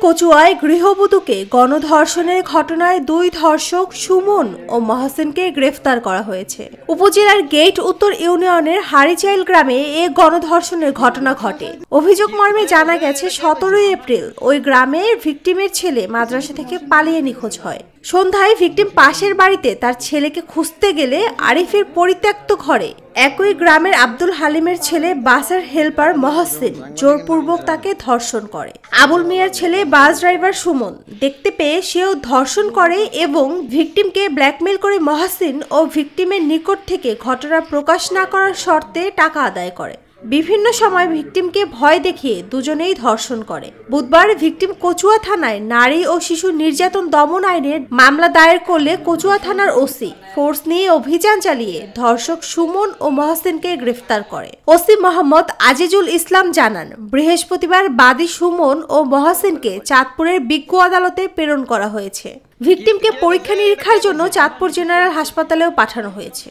কচুয়ায় গৃহবধূকে গণধর্ষণের ঘটনায় দুই ধর্ষক সুমন ও মহসিনকে গ্রেফতার করা হয়েছে। উপজেলার গেট উত্তর ইউনিয়নের হারিচাইল গ্রামে এ গণধর্ষণের ঘটনা ঘটে। অভিযোগ মর্মে জানা গেছে 17 এপ্রিল ওই গ্রামে ভিকটিমের ছেলে মাদ্রাসা থেকে পালিয়ে নিখোঁজ হয়। সন্ধ্যায় ভিকটিম পাশের বাড়িতে তার ছেলেকে খুঁজতে গেলে আরিফের পরিত্যক্ত ঘরে একই গ্রামের আব্দুল হালিমের ছেলে বাসের হেল্পার মহসিন জোরপূর্বক তাকে ধর্ষণ করে। আবুল মিয়ার ছেলে বাস ড্রাইভার সুমন দেখতে পেয়ে সেও ধর্ষণ করে এবং ভিকটিমকে ব্ল্যাকমেল করে মহসিন ও ভিকটিমের নিকট থেকে ঘটনা প্রকাশ না করার শর্তে টাকা আদায় করে। বিভিন্ন সময় ভিকটিমকে ভয় দেখিয়ে দুজনেই ধর্ষণ করে। বুধবার ভিকটিম কচুয়া থানায় নারী ও শিশু নির্যাতন দমন আইনের মামলা দায়ের করলে কচুয়া থানার ওসি ফোর্স নিয়ে অভিযান চালিয়ে ধর্ষক সুমন ও মহসিনকে গ্রেফতার করে। ওসি মোহাম্মদ আজিজুল ইসলাম জানান, বৃহস্পতিবার বাদী সুমন ও মহসিনকে চাঁদপুরের বিজ্ঞ আদালতে প্রেরণ করা হয়েছে। ভিকটিমকে পরীক্ষা নিরীক্ষার জন্য চাঁদপুর জেনারেল হাসপাতালেও পাঠানো হয়েছে।